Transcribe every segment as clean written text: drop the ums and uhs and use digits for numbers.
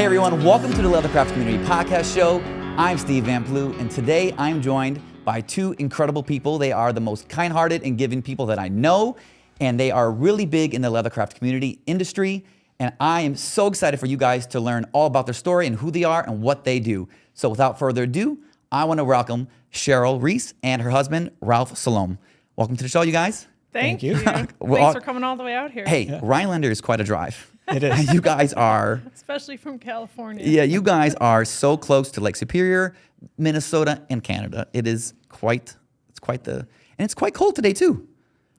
Hey everyone, welcome to the Leathercraft Community Podcast Show. I'm Steve Van Plu, and today I'm joined by two incredible people. They are the most kind-hearted and giving people that I know, and they are really big in the leathercraft community industry. And I am so excited for you guys to learn all about their story and who they are and what they do. So without further ado, I want to welcome Charil Reis and her husband, Ralph Solome. Welcome to the show, you guys. Thank you. Well, Thanks for coming all the way out here. Hey, Rhinelander is quite a drive. It is. You guys are, Especially from California. yeah, you guys are so close to Lake Superior, Minnesota, and Canada. It's quite quite cold today too.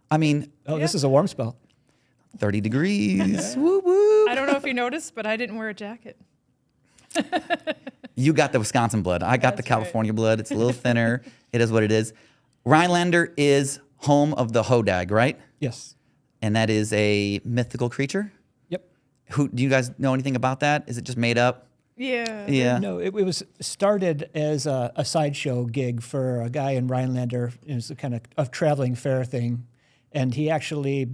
I mean, This is a warm spell. 30 degrees. Woo woo. I don't know if you noticed, but I didn't wear a jacket. You got the Wisconsin blood. I got the That's California blood. It's a little thinner. It is what it is. Rhinelander is home of the Hodag, right? Yes. And that is a mythical creature. Yep. Do you guys know anything about that? Is it just made up? Yeah. Yeah. No, it was started as a sideshow gig for a guy in Rhinelander. It was a kind of a traveling fair thing. And he actually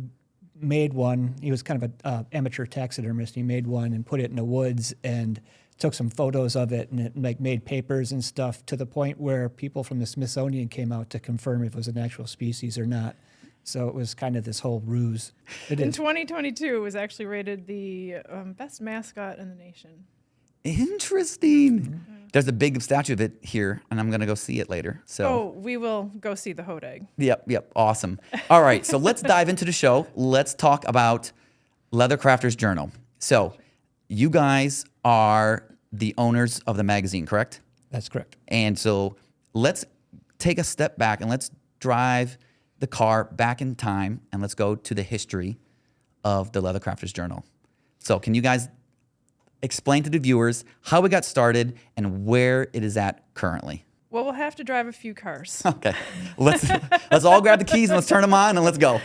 made one. He was kind of an amateur taxidermist. He made one and put it in the woods and took some photos of it, and it made papers and stuff to the point where people from the Smithsonian came out to confirm if it was an actual species or not. So it was kind of this whole ruse. In 2022, it was actually rated the best mascot in the nation. Interesting. There's a big statue of it here, and I'm going to go see it later. So. Oh, we will go see the Hodag. Yep. Awesome. All right, so let's dive into the show. Let's talk about Leathercrafter's Journal. So you guys are the owners of the magazine, correct? That's correct. And so let's take a step back and let's drive the car back in time and let's go to the history of the Leathercrafter's Journal. So can you guys explain to the viewers how it got started and where it is at currently? Well, we'll have to drive a few cars. Okay, let's all grab the keys and let's turn them on and let's go.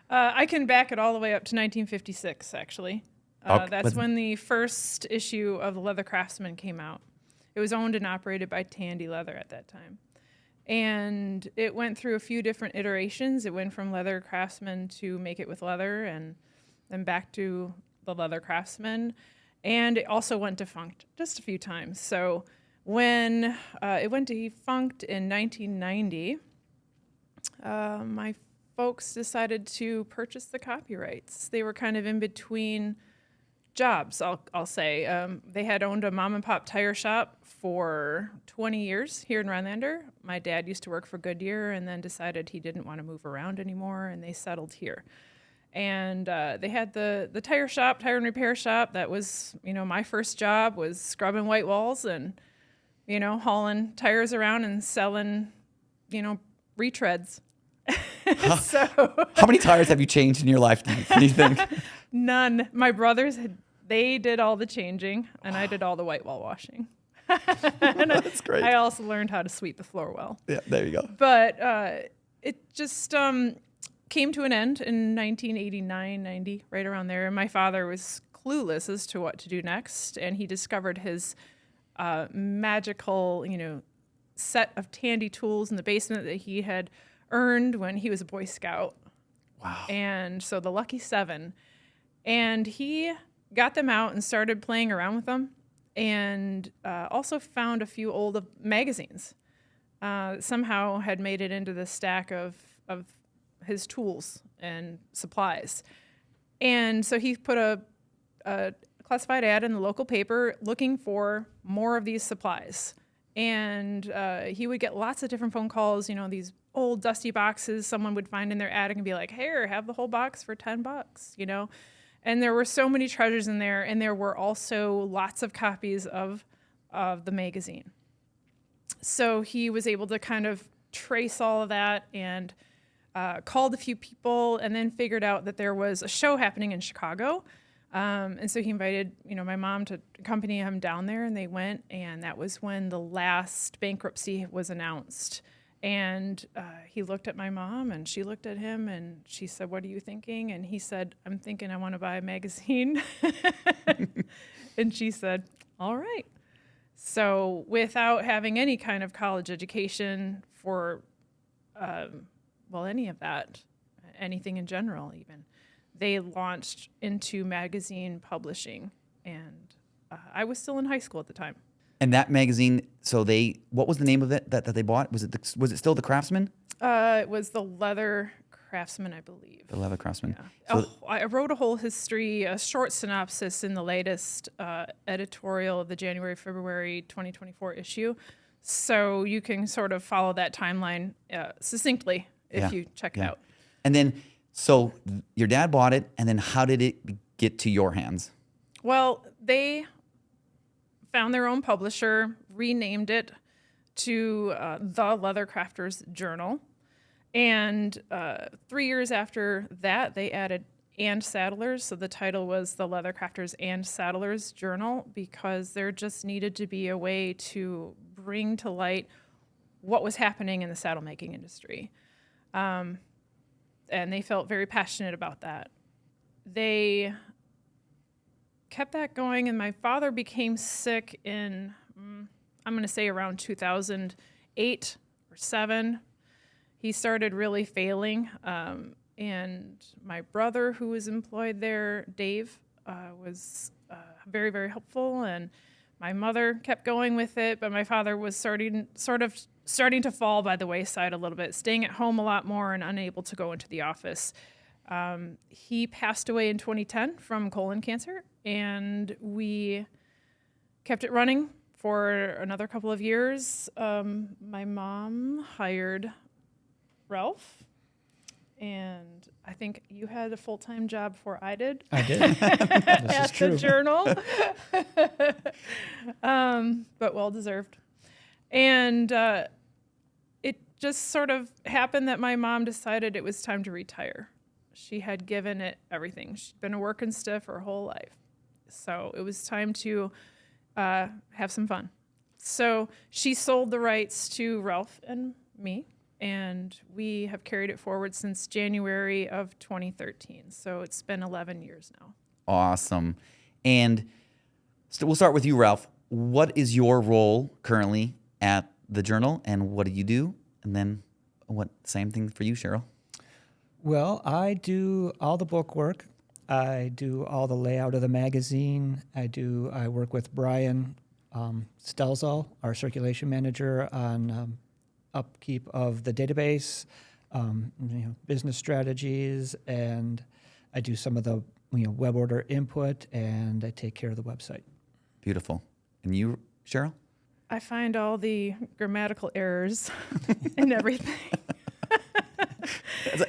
I can back it all the way up to 1956, actually. That's when the first issue of the Leather Craftsman came out. It was owned and operated by Tandy Leather at that time. And it went through a few different iterations. It went from Leather Craftsman to Make It With Leather, and then back to the Leather Craftsman. And it also went defunct just a few times. So when it went defunct in 1990, my folks decided to purchase the copyrights. They were kind of in between jobs, I'll say. They had owned a mom and pop tire shop for 20 years here in Rhinelander. My dad used to work for Goodyear and then decided he didn't want to move around anymore, and they settled here. And they had the tire shop, tire and repair shop. That was, my first job was scrubbing white walls and, hauling tires around and selling, retreads. So How many tires have you changed in your life, do you think? None. My brothers, they did all the changing, and I did all the white wall washing. That's great. I also learned how to sweep the floor well. Yeah, there you go. But it just came to an end in 1989, 90, right around there. And my father was clueless as to what to do next, and he discovered his magical, set of Tandy tools in the basement that he had earned when he was a Boy Scout. Wow. And so the Lucky Seven. And he got them out and started playing around with them, and also found a few old magazines. Somehow had made it into the stack of his tools and supplies. And so he put a classified ad in the local paper looking for more of these supplies. And he would get lots of different phone calls, these old dusty boxes someone would find in their attic and be like, here, have the whole box for $10, And there were so many treasures in there, and there were also lots of copies of the magazine. So he was able to kind of trace all of that and called a few people, and then figured out that there was a show happening in Chicago. And so he invited, my mom to accompany him down there, and they went, and that was when the last bankruptcy was announced. And he looked at my mom, and she looked at him, and she said, "What are you thinking?" And he said, "I'm thinking I want to buy a magazine." And she said, "All right." So without having any kind of college education for, any of that, anything in general even, they launched into magazine publishing, and I was still in high school at the time. And that magazine, what was the name of it that they bought? Was it still the Craftsman? It was the Leather Craftsman, I believe. The Leather Craftsman. Yeah. So, I wrote a whole history, a short synopsis in the latest editorial of the January-February 2024 issue. So you can sort of follow that timeline succinctly if you check it out. And then, so your dad bought it, and then how did it get to your hands? Well, they found their own publisher, renamed it to The Leather Crafters Journal. And 3 years after that, they added and Saddlers. So the title was The Leather Crafters and Saddlers Journal, because there just needed to be a way to bring to light what was happening in the saddle making industry. And they felt very passionate about that. They kept that going, and my father became sick in, I'm going to say around 2008 or 7. He started really failing, and my brother, who was employed there, Dave, was very, very helpful, and my mother kept going with it, but my father was starting to fall by the wayside a little bit, staying at home a lot more and unable to go into the office. He passed away in 2010 from colon cancer, and we kept it running for another couple of years. My mom hired Ralph, and I think you had a full-time job before I did. I did. This At is true. the Journal, but well-deserved. And it just sort of happened that my mom decided it was time to retire. She had given it everything. She'd been a working stiff her whole life. So it was time to have some fun. So she sold the rights to Ralph and me, and we have carried it forward since January of 2013. So it's been 11 years now. Awesome. And we'll start with you, Ralph. What is your role currently at the Journal, and what do you do? And then same thing for you, Charil? Well, I do all the book work. I do all the layout of the magazine. I work with Brian Stelzall, our circulation manager, on upkeep of the database, business strategies, and I do some of the web order input, and I take care of the website. Beautiful. And you, Charil? I find all the grammatical errors and everything.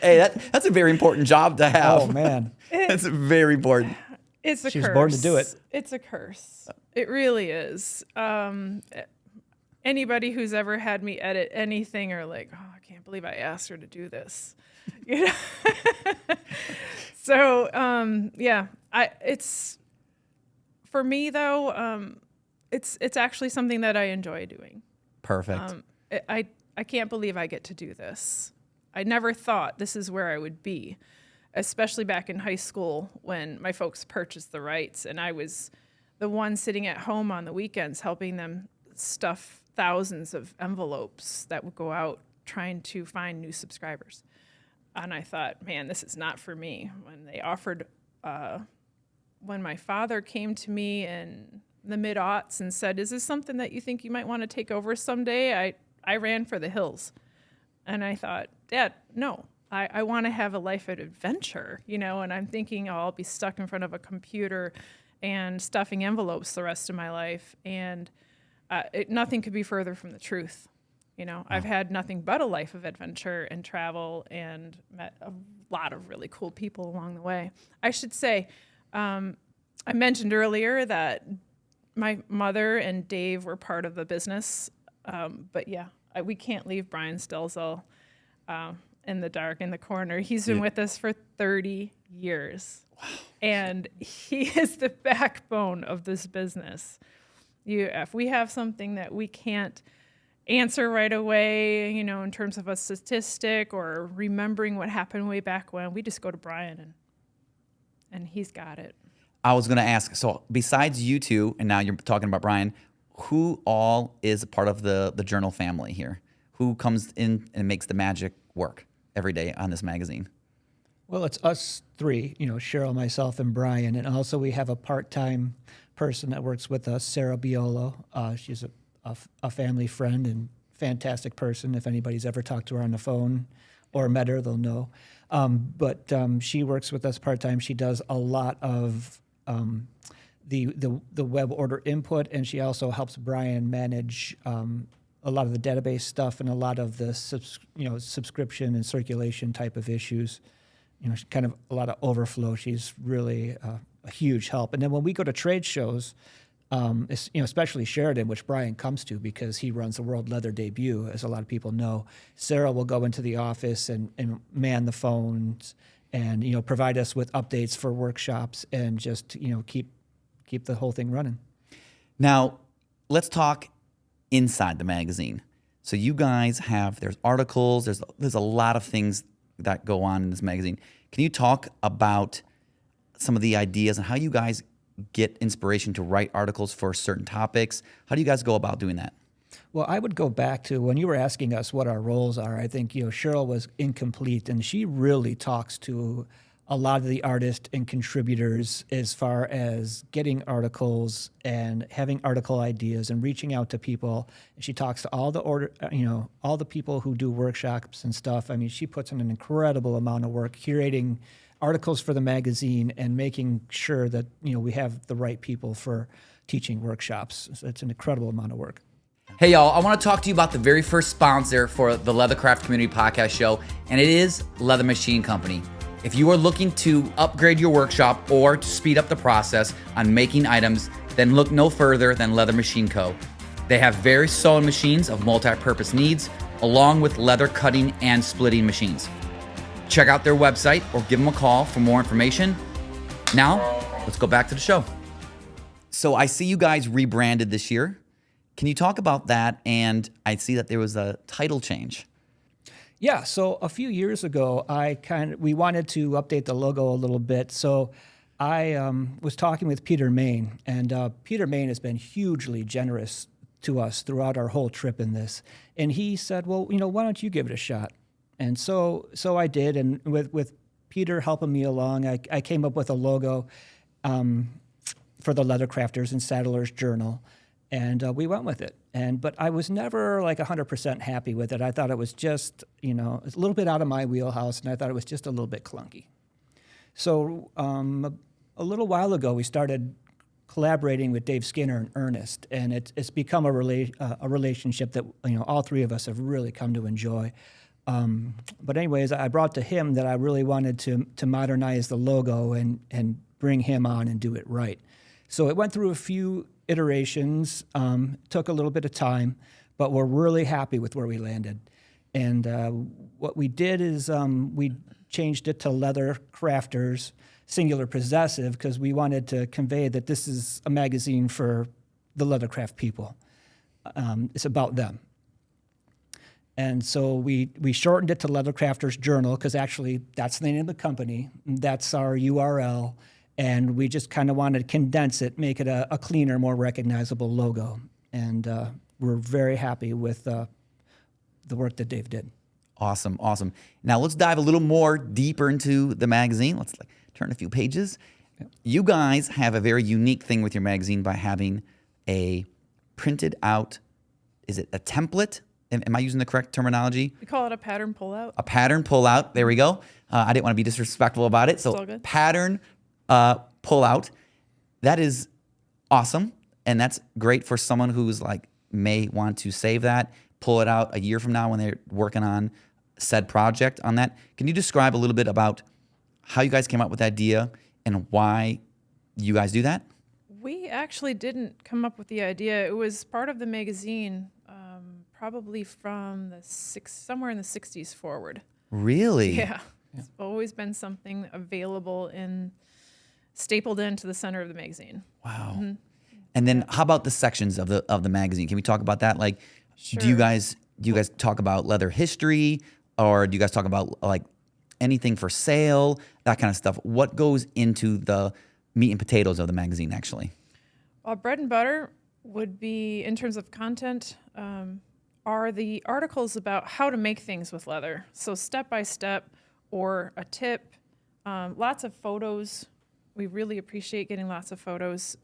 That's a very important job to have. Oh, man. That's very important. It's a curse. She was born to do it. It's a curse. It really is. Anybody who's ever had me edit anything are like, oh, I can't believe I asked her to do this. So, it's for me though. It's actually something that I enjoy doing. Perfect. I can't believe I get to do this. I never thought this is where I would be, especially back in high school when my folks purchased the rights and I was the one sitting at home on the weekends helping them stuff thousands of envelopes that would go out trying to find new subscribers. And I thought, man, this is not for me. When they offered, when my father came to me in the mid-aughts and said, is this something that you think you might want to take over someday? I ran for the hills. And I thought, Dad, no, I want to have a life of adventure, and I'm thinking, I'll be stuck in front of a computer and stuffing envelopes the rest of my life. And nothing could be further from the truth. I've had nothing but a life of adventure and travel and met a lot of really cool people along the way. I should say, I mentioned earlier that my mother and Dave were part of the business. But yeah, we can't leave Brian Stelzall in the dark in the corner. He's been with us for 30 years. Wow. And he is the backbone of this business. If we have something that we can't answer right away, in terms of a statistic or remembering what happened way back when, we just go to Brian and he's got it. I was going to ask, so besides you two, and now you're talking about Brian, who all is a part of the Journal family here? Who comes in and makes the magic work every day on this magazine? Well, it's us three, Charil, myself, and Brian. And also we have a part-time person that works with us, Sarah Biolo. She's a family friend and fantastic person. If anybody's ever talked to her on the phone or met her, they'll know. But she works with us part-time. She does a lot of the web order input, and she also helps Brian manage a lot of the database stuff and a lot of the subscription and circulation type of issues. Kind of a lot of overflow. She's really a huge help. And then when we go to trade shows, especially Sheridan, which Brian comes to because he runs the World Leather Debut, as a lot of people know, Sarah will go into the office and man the phones and provide us with updates for workshops and just keep the whole thing running. Now, let's talk inside the magazine. So you guys there's articles, there's a lot of things that go on in this magazine. Can you talk about some of the ideas and how you guys get inspiration to write articles for certain topics? How do you guys go about doing that? Well, I would go back to when you were asking us what our roles are. I think Charil was incomplete, and she really talks to a lot of the artists and contributors as far as getting articles and having article ideas and reaching out to people. She talks to all all the people who do workshops and stuff. I mean, she puts in an incredible amount of work curating articles for the magazine and making sure that we have the right people for teaching workshops. So it's an incredible amount of work. Hey y'all, I want to talk to you about the very first sponsor for the Leathercraft Community Podcast Show, and it is Leather Machine Company. If you are looking to upgrade your workshop or to speed up the process on making items, then look no further than Leather Machine Co. They have various sewing machines of multi-purpose needs, along with leather cutting and splitting machines. Check out their website or give them a call for more information. Now, let's go back to the show. So I see you guys rebranded this year. Can you talk about that? And I see that there was a title change. Yeah, so a few years ago, we wanted to update the logo a little bit. So I was talking with Peter Main, and Peter Main has been hugely generous to us throughout our whole trip in this. And he said, well, why don't you give it a shot? And so I did, and with Peter helping me along, I came up with a logo for the Leather Crafters and Saddlers Journal, and we went with it. But I was never like 100% happy with it. I thought it was just, it's a little bit out of my wheelhouse, and I thought it was just a little bit clunky. So a little while ago, we started collaborating with Dave Skinner and Ernest, and it's become a relationship that all three of us have really come to enjoy. But anyways, I brought to him that I really wanted to modernize the logo and bring him on and do it right. So it went through a few iterations, took a little bit of time, but we're really happy with where we landed. And what we did is we changed it to Leather Crafters, singular possessive, because we wanted to convey that this is a magazine for the leathercraft people. It's about them. And so we shortened it to Leather Crafters Journal, because actually that's the name of the company. That's our URL. And we just kind of wanted to condense it, make it a cleaner, more recognizable logo. And we're very happy with the work that Dave did. Awesome. Now let's dive a little more deeper into the magazine. Let's turn a few pages. Yep. You guys have a very unique thing with your magazine by having a printed out, is it a template? Am I using the correct terminology? We call it a pattern pullout. A pattern pullout. There we go. I didn't want to be disrespectful about it. So all good. Pattern pullout. That is awesome. And that's great for someone who's may want to save that, pull it out a year from now when they're working on said project on that. Can you describe a little bit about how you guys came up with the idea and why you guys do that? We actually didn't come up with the idea. It was part of the magazine, probably from somewhere in the 60s forward. Really? Yeah. It's always been something available stapled into the center of the magazine. Wow. Mm-hmm. And then how about the sections of the magazine? Can we talk about that? Sure. Do you guys talk about leather history, or do you guys talk about anything for sale, that kind of stuff? What goes into the meat and potatoes of the magazine actually? Well, bread and butter would be, in terms of content, are the articles about how to make things with leather. So step by step, or a tip, lots of photos. We really appreciate getting lots of photos.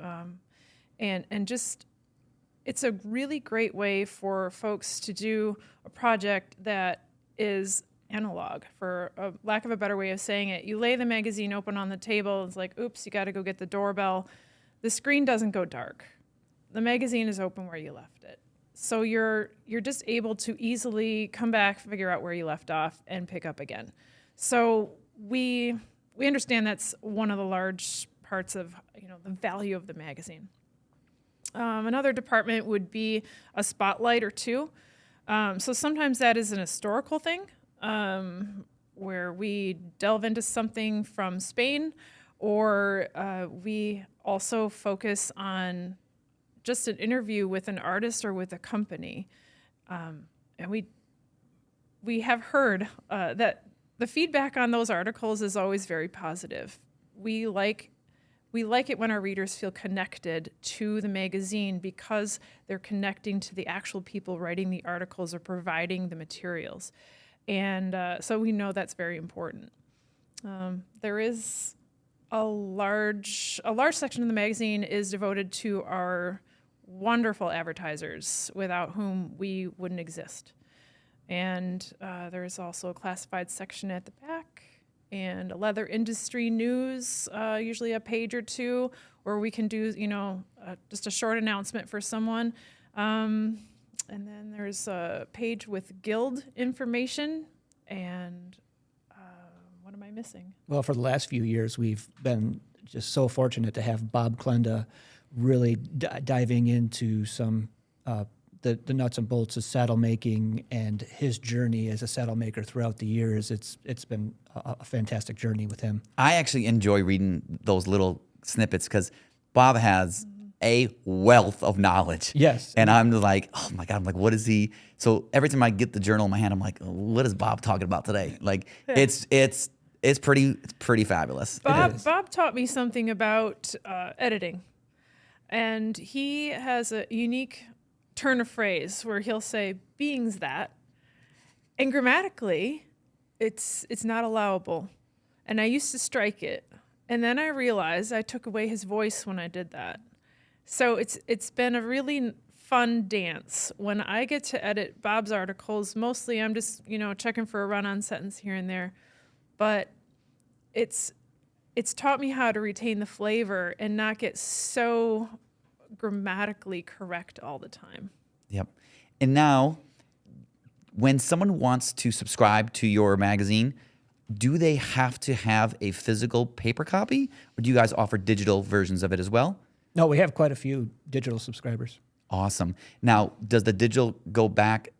and just it's a really great way for folks to do a project that is analog, for a lack of a better way of saying it. You lay the magazine open on the table. It's like, oops, you got to go get the doorbell. The screen doesn't go dark. The magazine is open where you left it. So you're just able to easily come back, figure out where you left off, and pick up again. So we understand that's one of the large parts of the value of the magazine. Another department would be a spotlight or two. So sometimes that is an historical thing, where we delve into something from Spain, or we also focus on just an interview with an artist or with a company. And we have heard that the feedback on those articles is always very positive. We like it when our readers feel connected to the magazine because they're connecting to the actual people writing the articles or providing the materials. And so we know that's very important. There is a large section of the magazine is devoted to our wonderful advertisers, without whom we wouldn't exist. And there's also a classified section at the back, and a leather industry news, usually a page or two, where we can do, just a short announcement for someone. And then there's a page with guild information. And what am I missing? Well, for the last few years, we've been just so fortunate to have Bob Klenda really diving into some the nuts and bolts of saddle making and his journey as a saddle maker throughout the years. It's been a fantastic journey with him. I actually enjoy reading those little snippets because Bob has a wealth of knowledge. Yes. And I'm like, oh my God, I'm like, what is he? So every time I get the journal in my hand, I'm like, what is Bob talking about today? Like, it's pretty fabulous. Bob taught me something about editing. And he has a unique turn of phrase where he'll say, being's that. And grammatically, it's not allowable. And I used to strike it. And then I realized I took away his voice when I did that. So it's been a really fun dance. When I get to edit Bob's articles, mostly I'm just, checking for a run-on sentence here and there. But it's taught me how to retain the flavor and not get so grammatically correct all the time. Yep. And now, when someone wants to subscribe to your magazine, do they have to have a physical paper copy, or do you guys offer digital versions of it as well? No, we have quite a few digital subscribers. Awesome. Now, does the digital go back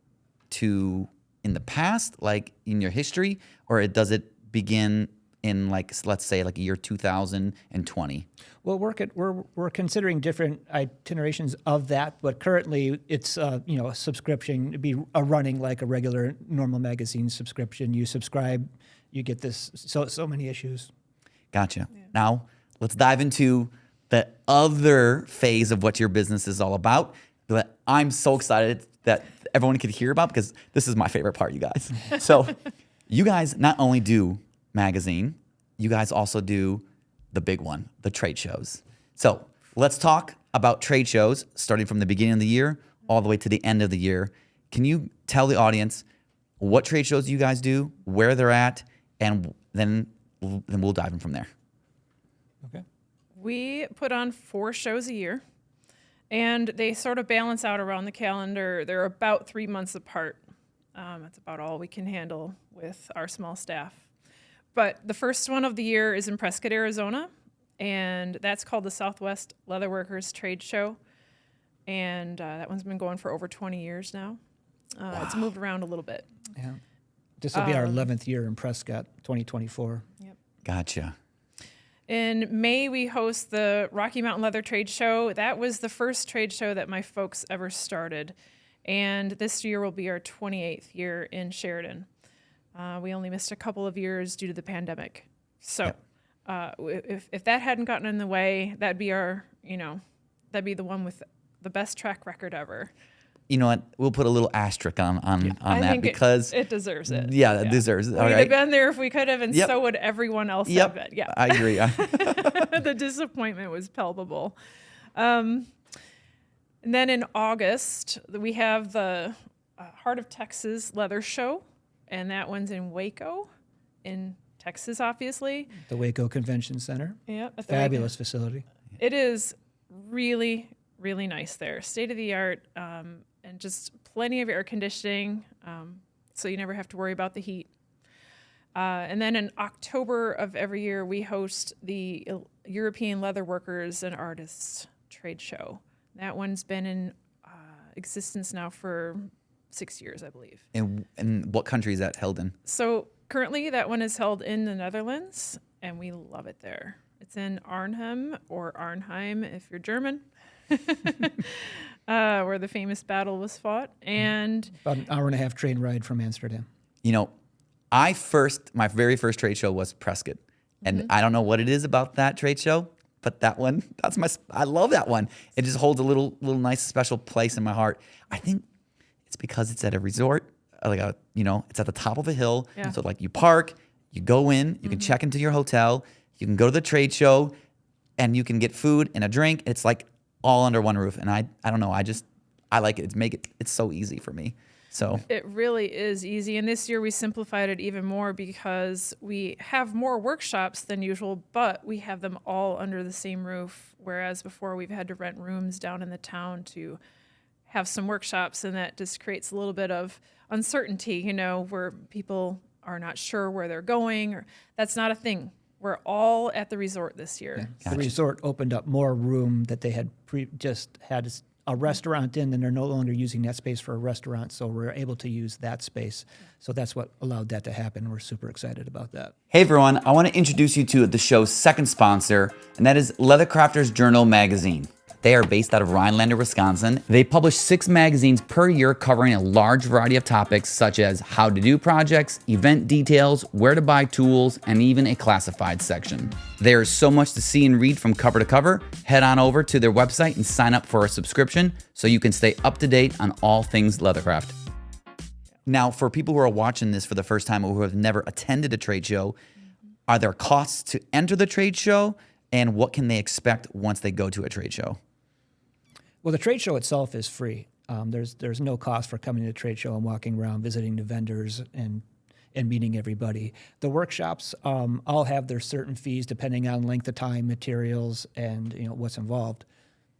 to in the past, like in your history, or does it begin in, like, let's say, like year 2020? Well, we're considering different itinerations of that, but currently it's a subscription. It'd be running like a regular normal magazine subscription. You subscribe, you get this so many issues. Gotcha. Yeah. Now let's dive into the other phase of what your business is all about that I'm so excited that everyone could hear about, because this is my favorite part, you guys. So you guys not only do magazine, you guys also do the big one, the trade shows. So let's talk about trade shows starting from the beginning of the year all the way to the end of the year. Can you tell the audience what trade shows you guys do, where they're at, and then we'll dive in from there. Okay. We put on 4 shows a year, and they sort of balance out around the calendar. They're about 3 months apart. That's about all we can handle with our small staff. But the first one of the year is in Prescott, Arizona, and that's called the Southwest Leatherworkers Trade Show. And that one's been going for over 20 years now. Wow. It's moved around a little bit. Yeah. This will be our 11th year in Prescott, 2024. Yep. Gotcha. In May, we host the Rocky Mountain Leather Trade Show. That was the first trade show that my folks ever started. And this year will be our 28th year in Sheridan. We only missed a couple of years due to the pandemic. So if that hadn't gotten in the way, that'd be that'd be the one with the best track record ever. You know what? We'll put a little asterisk on I that think because it deserves it. Yeah, it deserves it. We'd have been there if we could have, and so would everyone else have been. Yeah, I agree. The disappointment was palpable. And then in August, we have the Heart of Texas Leather Show, and that one's in Waco, in Texas, obviously. The Waco Convention Center. Yep. At the Fabulous facility. It is really, really nice there. State of the art, and just plenty of air conditioning, so you never have to worry about the heat. And then in October of every year, we host the European Leather Workers and Artists Trade Show. That one's been in existence now for 6 years, I believe. And what country is that held in? So currently that one is held in the Netherlands, and we love it there. It's in Arnhem, or Arnheim if you're German, where the famous battle was fought. And About an hour and a half train ride from Amsterdam. You know, my very first trade show was Prescott. And I don't know what it is about that trade show, but that one, I love that one. It just holds a little nice special place in my heart. I think it's because it's at a resort, it's at the top of a hill. Yeah. So like you park, you go in, you can check into your hotel, you can go to the trade show, and you can get food and a drink. It's like all under one roof. And I don't know, I like it. It's so easy for me. So it really is easy. And this year we simplified it even more because we have more workshops than usual, but we have them all under the same roof. Whereas before we've had to rent rooms down in the town to have some workshops, and that just creates a little bit of uncertainty, where people are not sure where they're going, or that's not a thing. We're all at the resort this year. Yeah. Gotcha. The resort opened up more room that they had just had a restaurant in, and they're no longer using that space for a restaurant, so we're able to use that space. So that's what allowed that to happen. We're super excited about that. Hey everyone, I want to introduce you to the show's second sponsor, and that is Leathercrafters Journal magazine. They are based out of Rhinelander, Wisconsin. They publish 6 magazines per year covering a large variety of topics such as how to do projects, event details, where to buy tools, and even a classified section. There is so much to see and read from cover to cover. Head on over to their website and sign up for a subscription so you can stay up to date on all things leathercraft. Now, for people who are watching this for the first time or who have never attended a trade show, are there costs to enter the trade show, and what can they expect once they go to a trade show? Well, the trade show itself is free. There's no cost for coming to the trade show and walking around, visiting the vendors and meeting everybody. The workshops all have their certain fees depending on length of time, materials, and what's involved.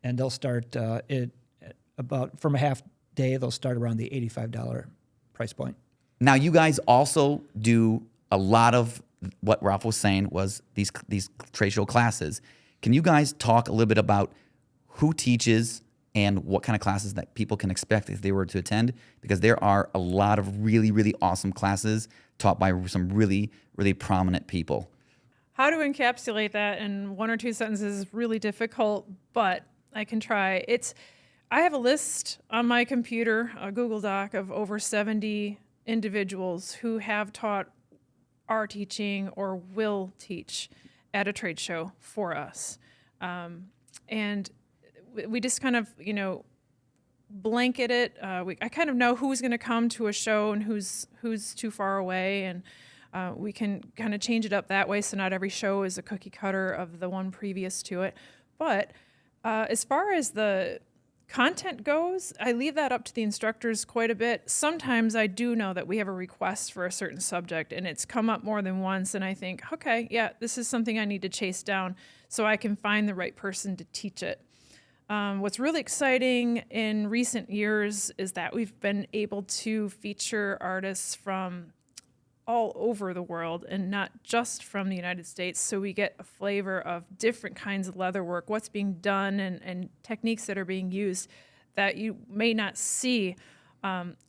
And they'll start from a half day. They'll start around the $85 price point. Now, you guys also do a lot of what Ralph was saying was these trade show classes. Can you guys talk a little bit about who teaches and what kind of classes that people can expect if they were to attend? Because there are a lot of really, really awesome classes taught by some really, really prominent people. How to encapsulate that in 1 or 2 sentences is really difficult, but I can try. I have a list on my computer, a Google Doc, of over 70 individuals who have taught, are teaching, or will teach at a trade show for us. And we just kind of, blanket it. I kind of know who's going to come to a show and who's too far away, and we can kind of change it up that way so not every show is a cookie cutter of the one previous to it. But as far as the content goes, I leave that up to the instructors quite a bit. Sometimes I do know that we have a request for a certain subject, and it's come up more than once, and I think, okay, yeah, this is something I need to chase down so I can find the right person to teach it. What's really exciting in recent years is that we've been able to feature artists from all over the world and not just from the United States, so we get a flavor of different kinds of leatherwork, what's being done, and techniques that are being used that you may not see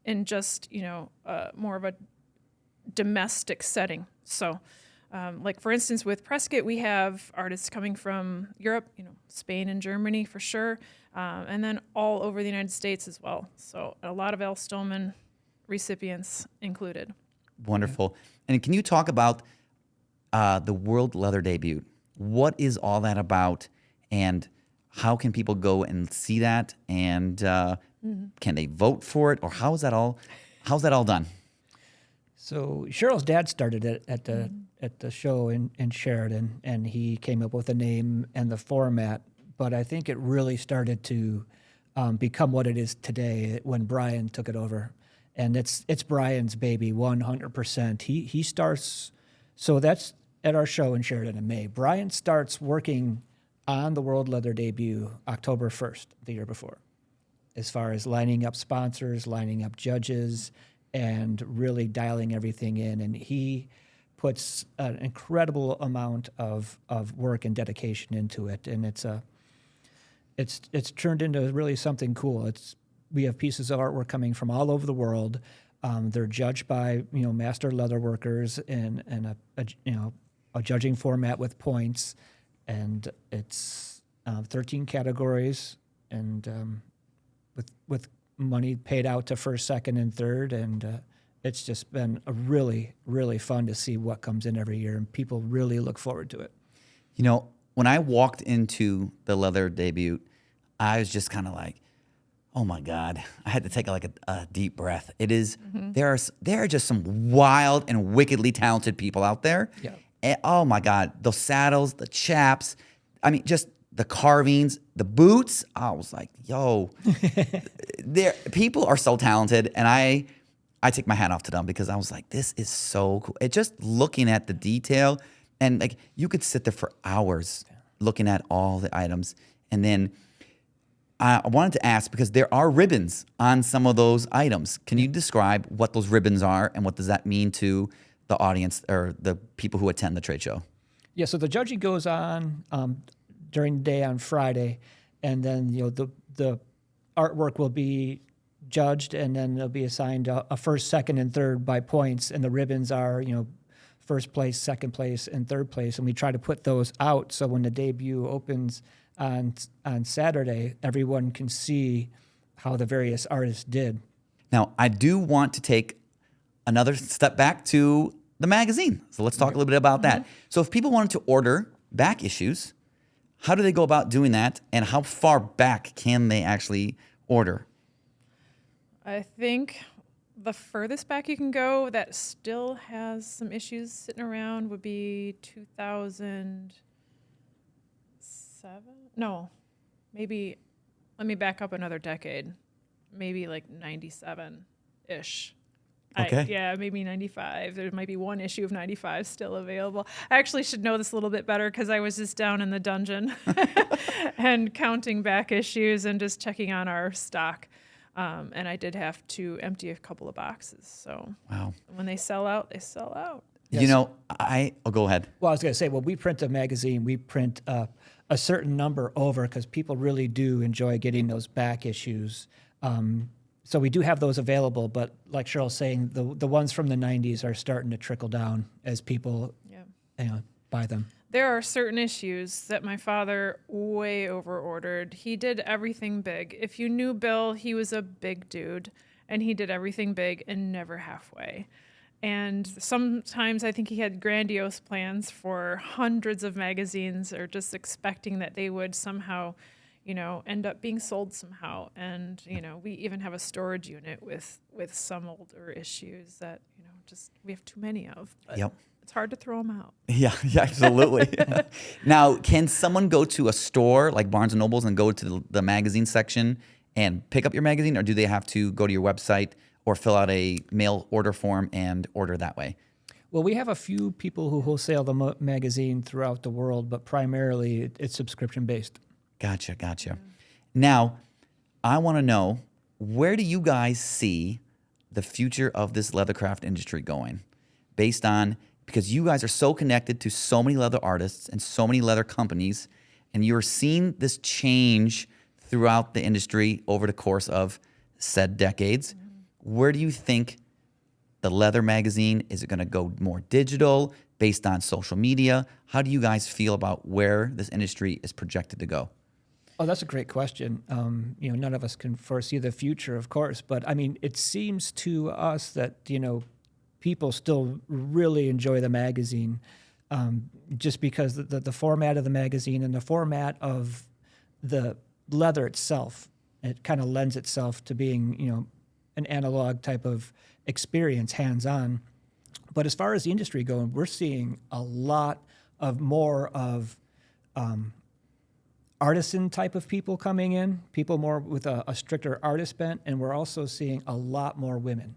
in just more of a domestic setting. So like for instance with Prescott, we have artists coming from Europe, Spain and Germany for sure, and then all over the United States as well. So a lot of L. Stillman recipients included. Wonderful. And can you talk about the World Leather Debut? What is all that about, and how can people go and see that? And can they vote for it, or how's that all done? So Cheryl's dad started it at the show in Sheridan, and he came up with the name and the format. But I think it really started to become what it is today when Brian took it over. And it's Brian's baby, 100%. He starts, so that's at our show in Sheridan in May. Brian starts working on the World Leather debut October 1st, the year before, as far as lining up sponsors, lining up judges, and really dialing everything in. And he puts an incredible amount of work and dedication into it. And it's turned into really something cool. We have pieces of artwork coming from all over the world. They're judged by master leather workers in a judging format with points, and it's 13 categories, and with money paid out to first, second, and third, and it's just been a really, really fun to see what comes in every year, and people really look forward to it. When I walked into the leather debut, I was just kind of like, oh my God, I had to take a deep breath. It is, there are just some wild and wickedly talented people out there. Yeah. And, oh my God, those saddles, the chaps, I mean, just the carvings, the boots. I was like, yo, people are so talented. And I take my hat off to them because I was like, this is so cool. It just looking at the detail, and like you could sit there for hours looking at all the items. And then I wanted to ask, because there are ribbons on some of those items. Can you describe what those ribbons are and what does that mean to the audience or the people who attend the trade show? Yeah, so the judging goes on during the day on Friday, and then the artwork will be judged, and then they'll be assigned a first, second, and third by points, and the ribbons are first place, second place, and third place, and we try to put those out so when the debut opens on Saturday, everyone can see how the various artists did. Now, I do want to take another step back to the magazine. So let's talk a little bit about that. So if people wanted to order back issues, how do they go about doing that, and how far back can they actually order? I think the furthest back you can go that still has some issues sitting around would be 2007. No, maybe, let me back up another decade. Maybe like 97-ish. Okay. Maybe 95. There might be one issue of 95 still available. I actually should know this a little bit better because I was just down in the dungeon and counting back issues and just checking on our stock. And I did have to empty a couple of boxes. So wow, when they sell out, they sell out. Yes. I'll go ahead. Well, I was going to say, when we print a magazine, we print a certain number over because people really do enjoy getting those back issues. So we do have those available, but like Cheryl's saying, the ones from the 90s are starting to trickle down as people buy them. There are certain issues that my father way over-ordered. He did everything big. If you knew Bill, he was a big dude, and he did everything big and never halfway. And sometimes I think he had grandiose plans for hundreds of magazines, or just expecting that they would somehow, end up being sold somehow. And, we even have a storage unit with some older issues that, just we have too many of. But Yep. it's hard to throw them out. Yeah, absolutely. Now, can someone go to a store like Barnes & Nobles and go to the magazine section and pick up your magazine, or do they have to go to your website or fill out a mail order form and order that way? Well, we have a few people who wholesale the magazine throughout the world, but primarily it's subscription-based. Gotcha. Now, I want to know, where do you guys see the future of this leathercraft industry going? Because you guys are so connected to so many leather artists and so many leather companies, and you're seeing this change throughout the industry over the course of said decades. Where do you think the leather magazine, is it going to go more digital based on social media? How do you guys feel about where this industry is projected to go? Oh, that's a great question. None of us can foresee the future, of course, but I mean, it seems to us that, people still really enjoy the magazine just because the format of the magazine and the format of the leather itself, it kind of lends itself to being, an analog type of experience, hands-on. But as far as the industry going, we're seeing a lot of more of artisan type of people coming in, people more with a stricter artist bent, and we're also seeing a lot more women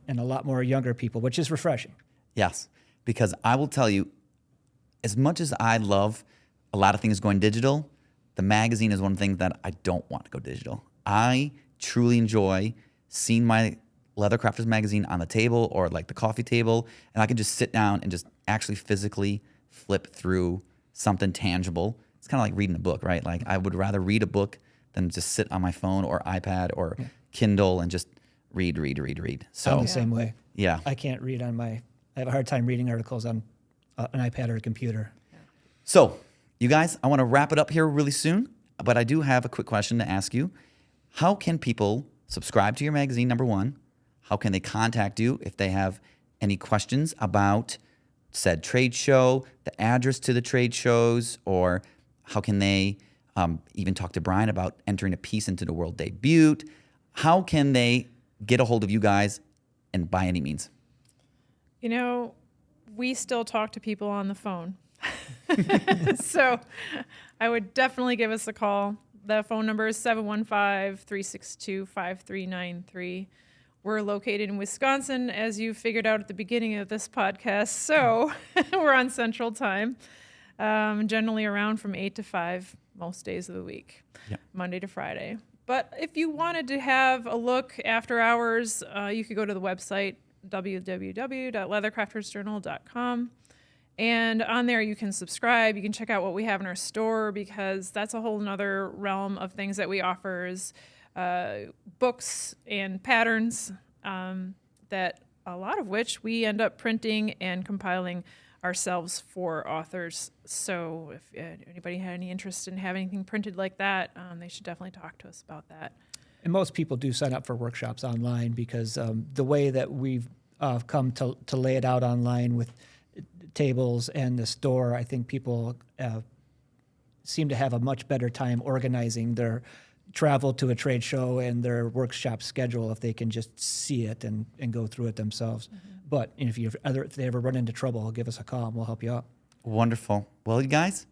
and a lot more younger people, which is refreshing. Yes, because I will tell you, as much as I love a lot of things going digital, the magazine is one thing that I don't want to go digital. I truly enjoy seeing my Leather Crafters magazine on the table or like the coffee table, and I can just sit down and just actually physically flip through something tangible. It's kind of like reading a book, right? Like I would rather read a book than just sit on my phone or iPad or Kindle and just read. So I'm the same way. yeah. I can't read on I have a hard time reading articles on an iPad or a computer. So, you guys, I want to wrap it up here really soon, but I do have a quick question to ask you. How can people subscribe to your magazine, number one? How can they contact you if they have any questions about said trade show, the address to the trade shows, or how can they even talk to Brian about entering a piece into the world debut? How can they get a hold of you guys and by any means? You know, we still talk to people on the phone. So I would definitely give us a call. The phone number is 715-362-5393. We're located in Wisconsin, as you figured out at the beginning of this podcast. So we're on Central Time, generally around from 8 to 5 most days of the week, Monday to Friday. But if you wanted to have a look after hours, you could go to the website, www.leathercraftersjournal.com. And on there you can subscribe. You can check out what we have in our store, because that's a whole nother realm of things that we offer is books and patterns that a lot of which we end up printing and compiling ourselves for authors. So if anybody had any interest in having anything printed like that, they should definitely talk to us about that. And most people do sign up for workshops online because the way that we've come to lay it out online with tables and the store, I think people seem to have a much better time organizing their travel to a trade show and their workshop schedule if they can just see it and go through it themselves. But if they ever run into trouble, give us a call and we'll help you out. Wonderful. Well, you guys,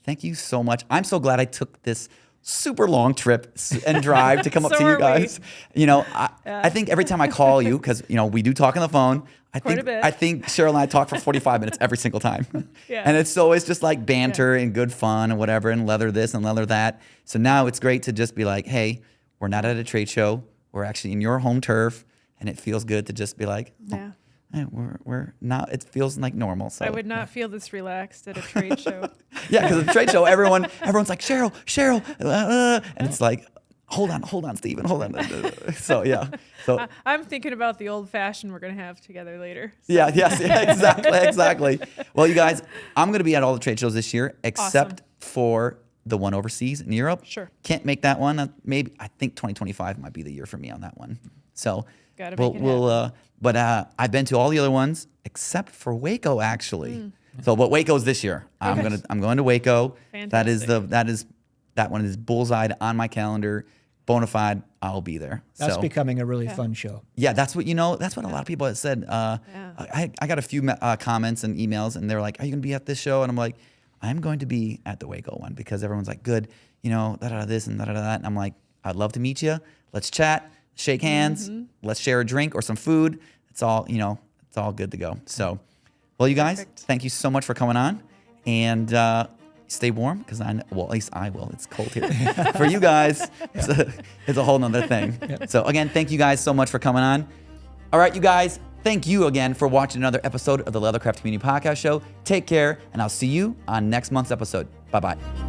thank you so much. I'm so glad I took this super long trip and drive to come up to you guys. You know, I think every time I call you, because, you know, we do talk on the phone, I think Charil and I talk for 45 minutes every single time. And it's always just like banter and good fun and whatever, and leather this and leather that. So now it's great to just be like, hey, we're not at a trade show. We're actually in your home turf. And it feels good to just be like, hey, we're not, it feels like normal. So I would not feel this relaxed at a trade show. Because at the trade show, everyone's like, Charil, and it's like, hold on, Stephen, hold on. So I'm thinking about the old fashioned we're going to have together later. So. Exactly. Well, you guys, I'm going to be at all the trade shows this year, except for the one overseas in Europe. Sure. Can't make that one. I think 2025 might be the year for me on that one. So Gotta make it happen. But I've been to all the other ones except for Waco, actually. So, but Waco's this year. I'm going to Waco. Fantastic. That one is bullseyed on my calendar. Bona fide, I'll be there. That's becoming a really fun show. Yeah, that's what a lot of people have said. I got a few comments and emails, and they're like, "Are you going to be at this show?" And I'm like, "I'm going to be at the Waco one," because everyone's like, "Good, you know, this and that." And I'm like, "I'd love to meet you. Let's chat, shake hands, let's share a drink or some food. It's all, you know, it's all good to go." So, well, you guys, thank you so much for coming on, and stay warm, because at least I will. It's cold here. For you guys, it's a whole nother thing. So again, thank you guys so much for coming on. All right, you guys, thank you again for watching another episode of the Leathercraft Community Podcast Show. Take care, and I'll see you on next month's episode. Bye-bye.